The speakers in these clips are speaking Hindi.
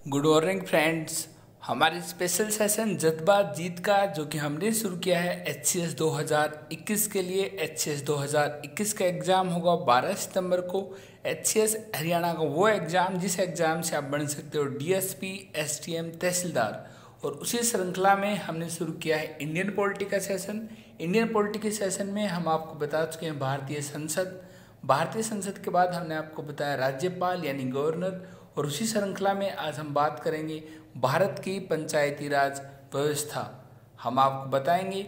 Good morning friends. हमारे स्पेशल सेशन जज्बा जीत का जो कि हमने शुरू किया है HCS 2021 के लिए। HCS 2021 का एग्ज़ाम होगा 12 सितंबर को। HCS हरियाणा का वो एग्ज़ाम जिस एग्ज़ाम से आप बन सकते हो DSP STM तहसीलदार। और उसी श्रृंखला में हमने शुरू किया है इंडियन पॉलिटी का सेशन। इंडियन पॉलिटी के सेशन में हम आपको बता चुके हैं भारतीय संसद के बाद हमने आपको बताया राज्यपाल यानी गवर्नर। और उसी श्रृंखला में आज हम बात करेंगे भारत की पंचायती राज व्यवस्था। हम आपको बताएंगे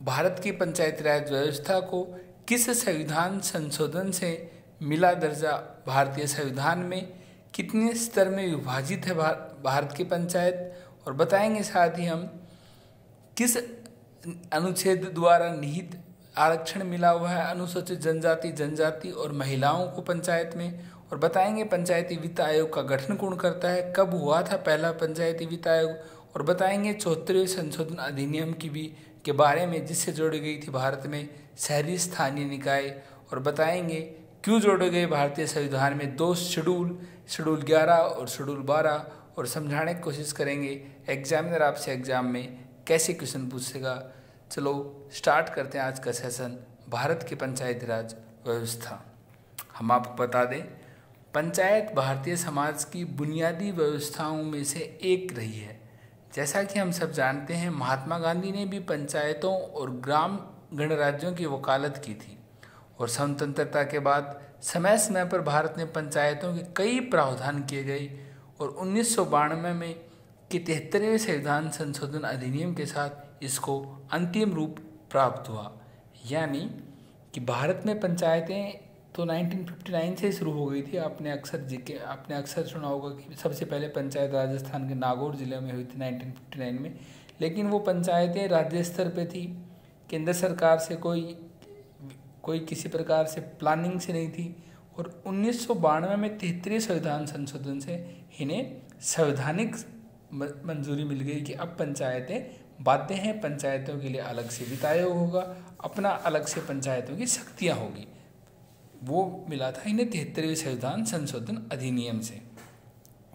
भारत की पंचायती राज व्यवस्था को किस संविधान संशोधन से मिला दर्जा, भारतीय संविधान में कितने स्तर में विभाजित है भारत की पंचायत, और बताएंगे साथ ही हम किस अनुच्छेद द्वारा निहित आरक्षण मिला हुआ है अनुसूचित जनजाति और महिलाओं को पंचायत में। और बताएंगे पंचायती वित्त आयोग का गठन कौन करता है, कब हुआ था पहला पंचायती वित्त आयोग। और बताएंगे 74वें संशोधन अधिनियम के बारे में जिससे जोड़ी गई थी भारत में शहरी स्थानीय निकाय। और बताएंगे क्यों जोड़े गए भारतीय संविधान में दो शेड्यूल 11 और शेड्यूल 12, और समझाने की कोशिश करेंगे एग्जामिनर आपसे एग्जाम में कैसे क्वेश्चन पूछेगा। चलो स्टार्ट करते हैं आज का सेशन, भारत की पंचायती राज व्यवस्था। हम आपको बता दें पंचायत भारतीय समाज की बुनियादी व्यवस्थाओं में से एक रही है। जैसा कि हम सब जानते हैं महात्मा गांधी ने भी पंचायतों और ग्राम गणराज्यों की वकालत की थी। और स्वतंत्रता के बाद समय समय पर भारत में पंचायतों के कई प्रावधान किए गए और 1992 में के 73वें संविधान संशोधन अधिनियम के साथ इसको अंतिम रूप प्राप्त हुआ। यानी कि भारत में पंचायतें तो 1959 से शुरू हो गई थी। आपने अक्सर सुना होगा कि सबसे पहले पंचायत राजस्थान के नागौर जिले में हुई थी 1959 में। लेकिन वो पंचायतें राज्य स्तर पे थी, केंद्र सरकार से कोई किसी प्रकार से प्लानिंग से नहीं थी। और 1992 में 73वें संविधान संशोधन से इन्हें संवैधानिक मंजूरी मिल गई कि अब पंचायतें बाध्य हैं, पंचायतों के लिए अलग से वित्त आयोग होगा, अपना अलग से पंचायतों की शक्तियाँ होगी। वो मिला था इन्हें 73वें संविधान संशोधन अधिनियम से।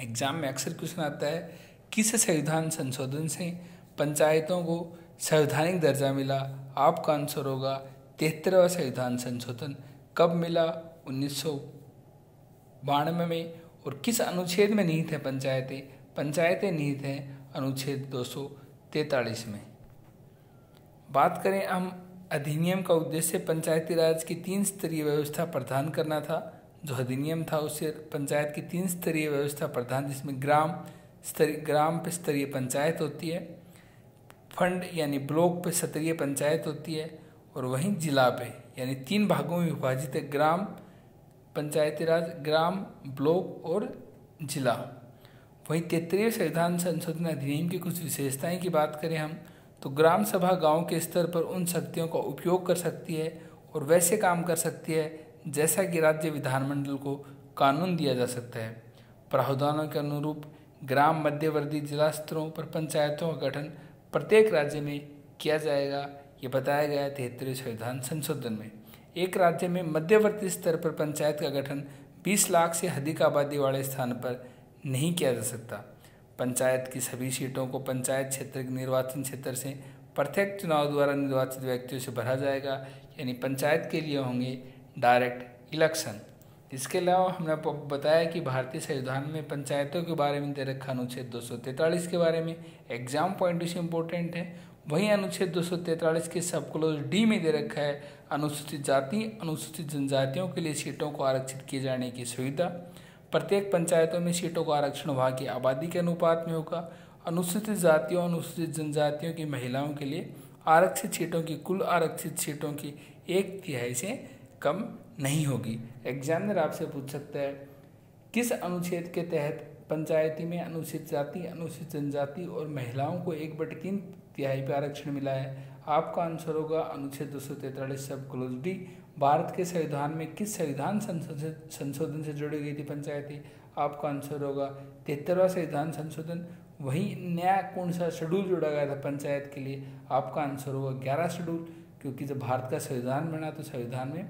एग्जाम में अक्सर क्वेश्चन आता है किस संविधान संशोधन से पंचायतों को संवैधानिक दर्जा मिला। आपका आंसर होगा 73वां संविधान संशोधन। कब मिला? 1992 में। और किस अनुच्छेद में निहित है पंचायतें निहित हैं अनुच्छेद 243 में। बात करें हम अधिनियम का उद्देश्य पंचायती राज की 3 स्तरीय व्यवस्था प्रदान करना था। जो अधिनियम था उससे पंचायत की 3 स्तरीय व्यवस्था प्रदान, जिसमें ग्राम पे स्तरीय पंचायत होती है, फंड यानी ब्लॉक पे स्तरीय पंचायत होती है, और वहीं जिला पे यानी 3 भागों में विभाजित है ग्राम पंचायती राज, ग्राम, ब्लॉक और जिला। वहीं 73वें संविधान संशोधन अधिनियम की कुछ विशेषताएं की बात करें हम तो ग्राम सभा गांव के स्तर पर उन शक्तियों का उपयोग कर सकती है और वैसे काम कर सकती है जैसा कि राज्य विधानमंडल को कानून दिया जा सकता है। प्रावधानों के अनुरूप ग्राम मध्यवर्ती जिला स्तरों पर पंचायतों का गठन प्रत्येक राज्य में किया जाएगा, ये बताया गया है 73वें संविधान संशोधन में। एक राज्य में मध्यवर्ती स्तर पर पंचायत का गठन 20 लाख से अधिक आबादी वाले स्थान पर नहीं किया जा सकता। पंचायत की सभी सीटों को पंचायत क्षेत्र के निर्वाचन क्षेत्र से प्रत्यक्ष चुनाव द्वारा निर्वाचित व्यक्तियों से भरा जाएगा, यानी पंचायत के लिए होंगे डायरेक्ट इलेक्शन। इसके अलावा हमने आपको बताया कि भारतीय संविधान में पंचायतों के बारे में दे रखा अनुच्छेद 243 के बारे में एग्जाम पॉइंट से इम्पोर्टेंट है। वहीं अनुच्छेद 243 के सब क्लोज डी में दे रखा है अनुसूचित जाति अनुसूचित जनजातियों के लिए सीटों को आरक्षित किए जाने की सुविधा। प्रत्येक पंचायतों में सीटों का आरक्षण वहाँ की आबादी के अनुपात में होगा। अनुसूचित जातियों अनुसूचित जनजातियों की महिलाओं के लिए आरक्षित सीटों की कुल आरक्षित सीटों की 1/3 से कम नहीं होगी। एग्जामिनर आपसे पूछ सकता है किस अनुच्छेद के तहत पंचायती में अनुसूचित जाति अनुसूचित जनजाति और महिलाओं को 1/3 पे आरक्षण मिला है। आपका आंसर होगा अनुच्छेद 243 सब क्लोज डी। भारत के संविधान में किस संविधान संशोधन से जोड़ी गई थी पंचायती? आपका आंसर होगा 73वां संविधान संशोधन। वहीं नया कौन सा शेड्यूल जोड़ा गया था पंचायत के लिए? आपका आंसर होगा 11 शेड्यूल, क्योंकि जब भारत का संविधान बना तो संविधान में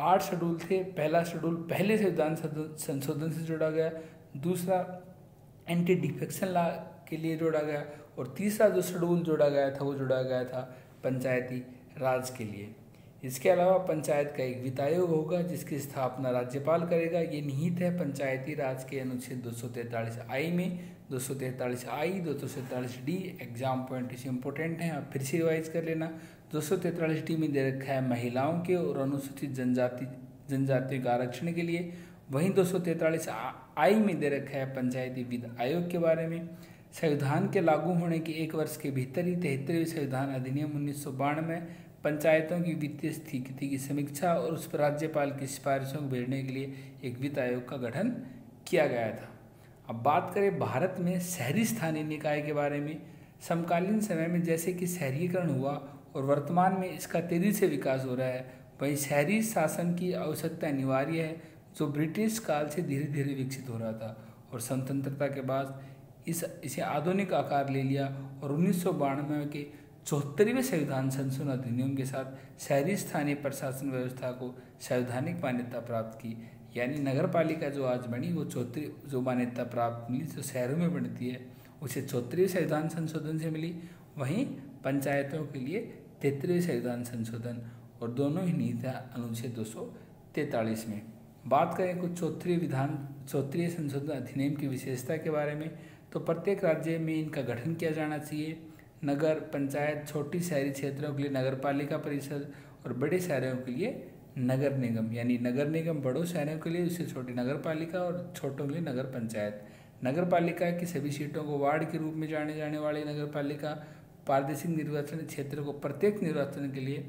8 शेड्यूल थे। पहला शेड्यूल पहले संविधान संशोधन से जोड़ा गया, दूसरा एंटी डिफेक्शन लॉ के लिए जोड़ा गया, और तीसरा जो शेड्यूल जोड़ा गया था वो जोड़ा गया था पंचायती राज के लिए। इसके अलावा पंचायत का एक वित्त आयोग होगा जिसकी स्थापना राज्यपाल करेगा। ये निहित है पंचायती राज के अनुच्छेद 243 में। 243 243 डी एग्जाम पॉइंट इसे इंपॉर्टेंट है, आप फिर से रिवाइज कर लेना। 243 डी में दे रखा है महिलाओं के और अनुसूचित जनजातियों के आरक्षण के लिए। वहीं 243 में दे रखा है पंचायती वित्त आयोग के बारे में। संविधान के लागू होने के 1 वर्ष के भीतर ही 73वें संविधान अधिनियम 1992 पंचायतों की वित्तीय स्थिति की समीक्षा और उस पर राज्यपाल की सिफारिशों को भेजने के लिए एक वित्त आयोग का गठन किया गया था। अब बात करें भारत में शहरी स्थानीय निकाय के बारे में। समकालीन समय में जैसे कि शहरीकरण हुआ और वर्तमान में इसका तेजी से विकास हो रहा है, वहीं शहरी शासन की आवश्यकता अनिवार्य है जो ब्रिटिश काल से धीरे धीरे विकसित हो रहा था और स्वतंत्रता के बाद इसे आधुनिक आकार ले लिया। और 1992 के 74वें संविधान संशोधन अधिनियम के साथ शहरी स्थानीय प्रशासन व्यवस्था को संवैधानिक मान्यता प्राप्त की, यानी नगर पालिका जो आज बनी वो 74 जो मान्यता प्राप्त मिली जो शहरों में बनती है उसे 74वें संविधान संशोधन से मिली। वहीं पंचायतों के लिए 73वें संविधान संशोधन, और दोनों ही निहित है अनुच्छेद 243 में। बात करें कुछ 74वें संशोधन अधिनियम की विशेषता के बारे में, तो प्रत्येक राज्य में इनका गठन किया जाना चाहिए। नगर पंचायत, छोटी शहरी क्षेत्रों के लिए नगर पालिका परिषद और बड़े शहरों के लिए नगर निगम, यानी नगर निगम बड़ों शहरों के लिए, उससे छोटी नगर पालिका और छोटों के लिए नगर पंचायत। नगर पालिका की सभी सीटों को वार्ड के रूप में जाने वाली नगर पालिका प्रादेशिक निर्वाचन क्षेत्र को प्रत्येक निर्वाचन के लिए,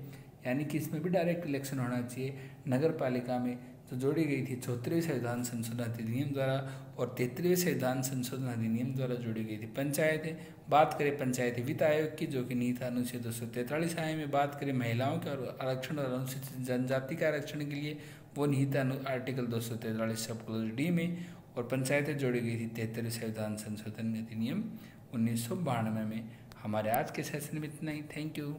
यानी कि इसमें भी डायरेक्ट इलेक्शन होना चाहिए, नगर पालिका में जो जोड़ी गई थी 74वें संविधान संशोधन अधिनियम द्वारा और 73वें संविधान संशोधन अधिनियम द्वारा जोड़ी गई थी। पंचायतें, बात करें पंचायती वित्त आयोग की जो कि निहित अनुच्छेद 243 में। बात करें महिलाओं के आरक्षण और अनुसूचित जनजाति के आरक्षण के लिए, वो निहित आर्टिकल 243 सब क्लोज डी में। और पंचायतें जोड़ी गई थी 73वें संविधान संशोधन अधिनियम 1992 में। हमारे आज के सेशन में इतना ही। Thank you.